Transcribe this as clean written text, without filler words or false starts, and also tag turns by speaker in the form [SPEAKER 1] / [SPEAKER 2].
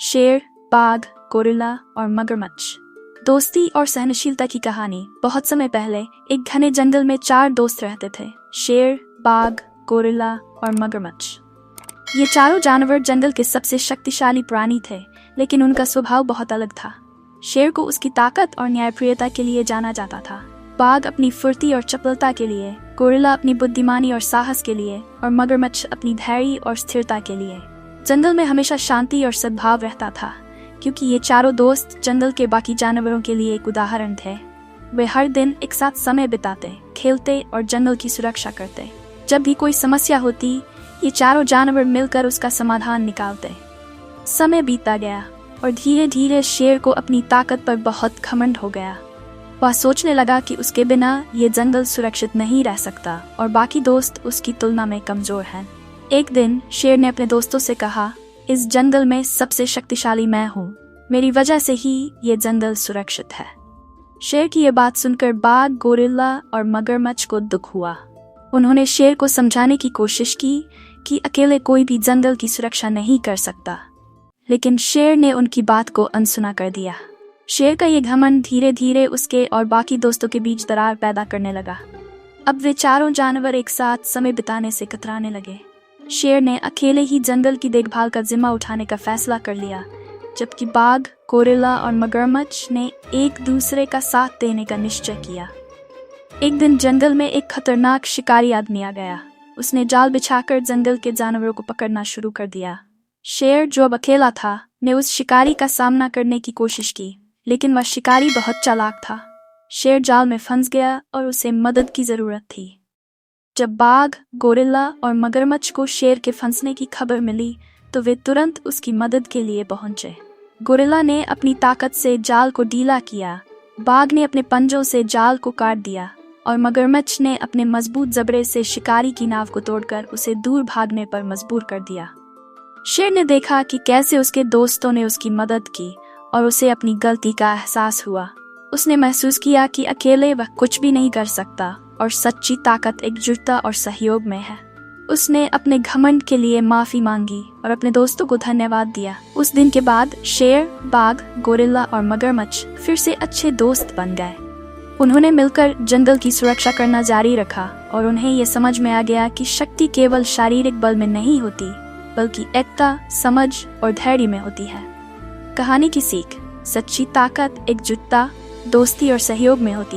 [SPEAKER 1] शेर, बाघ, गोरिल्ला और मगरमच्छ। दोस्ती और सहनशीलता की कहानी। बहुत समय पहले एक घने जंगल में 4 दोस्त रहते थे, शेर, बाघ, गोरिल्ला और मगरमच्छ। ये चारों जानवर जंगल के सबसे शक्तिशाली प्राणी थे, लेकिन उनका स्वभाव बहुत अलग था। शेर को उसकी ताकत और न्यायप्रियता के लिए जाना जाता था, बाघ अपनी फुर्ती और चपलता के लिए, गोरिल्ला अपनी बुद्धिमानी और साहस के लिए और मगरमच्छ अपनी धैर्य और स्थिरता के लिए। जंगल में हमेशा शांति और सद्भाव रहता था, क्योंकि ये चारों दोस्त जंगल के बाकी जानवरों के लिए एक उदाहरण थे। वे हर दिन एक साथ समय बिताते, खेलते और जंगल की सुरक्षा करते। जब भी कोई समस्या होती, ये चारों जानवर मिलकर उसका समाधान निकालते। समय बीतता गया और धीरे धीरे शेर को अपनी ताकत पर बहुत घमंड हो गया। वह सोचने लगा कि उसके बिना ये जंगल सुरक्षित नहीं रह सकता और बाकी दोस्त उसकी तुलना में कमजोर हैं। एक दिन शेर ने अपने दोस्तों से कहा, इस जंगल में सबसे शक्तिशाली मैं हूँ, मेरी वजह से ही ये जंगल सुरक्षित है। शेर की ये बात सुनकर बाघ, गोरिल्ला और मगरमच्छ को दुख हुआ। उन्होंने शेर को समझाने की कोशिश की कि अकेले कोई भी जंगल की सुरक्षा नहीं कर सकता, लेकिन शेर ने उनकी बात को अनसुना कर दिया। शेर का ये घमंड धीरे धीरे उसके और बाकी दोस्तों के बीच दरार पैदा करने लगा। अब वे चारों जानवर एक साथ समय बिताने से कतराने लगे। शेर ने अकेले ही जंगल की देखभाल का जिम्मा उठाने का फैसला कर लिया, जबकि बाघ, गोरिल्ला और मगरमच्छ ने एक दूसरे का साथ देने का निश्चय किया। एक दिन जंगल में एक खतरनाक शिकारी आदमी आ गया। उसने जाल बिछाकर जंगल के जानवरों को पकड़ना शुरू कर दिया। शेर, जो अब अकेला था, ने उस शिकारी का सामना करने की कोशिश की, लेकिन वह शिकारी बहुत चालाक था। शेर जाल में फंस गया और उसे मदद की जरूरत थी। जब बाघ, गोरिल्ला और मगरमच्छ को शेर के फंसने की खबर मिली, तो वे तुरंत उसकी मदद के लिए पहुंचे। गोरिल्ला ने अपनी ताकत से जाल को ढीला किया, बाघ ने अपने पंजों से जाल को काट दिया और मगरमच्छ ने अपने मजबूत जबड़े से शिकारी की नाव को तोड़कर उसे दूर भागने पर मजबूर कर दिया। शेर ने देखा कि कैसे उसके दोस्तों ने उसकी मदद की और उसे अपनी गलती का एहसास हुआ। उसने महसूस किया कि अकेले वह कुछ भी नहीं कर सकता और सच्ची ताकत एकजुटता और सहयोग में है। उसने अपने घमंड के लिए माफी मांगी और अपने दोस्तों को धन्यवाद दिया। उस दिन के बाद शेर, बाघ, गोरिल्ला और मगरमच्छ फिर से अच्छे दोस्त बन गए। उन्होंने मिलकर जंगल की सुरक्षा करना जारी रखा और उन्हें यह समझ में आ गया कि शक्ति केवल शारीरिक बल में नहीं होती, बल्कि एकता, समझ और धैर्य में होती है। कहानी की सीख: सच्ची ताकत एकजुटता, दोस्ती और सहयोग में होती है।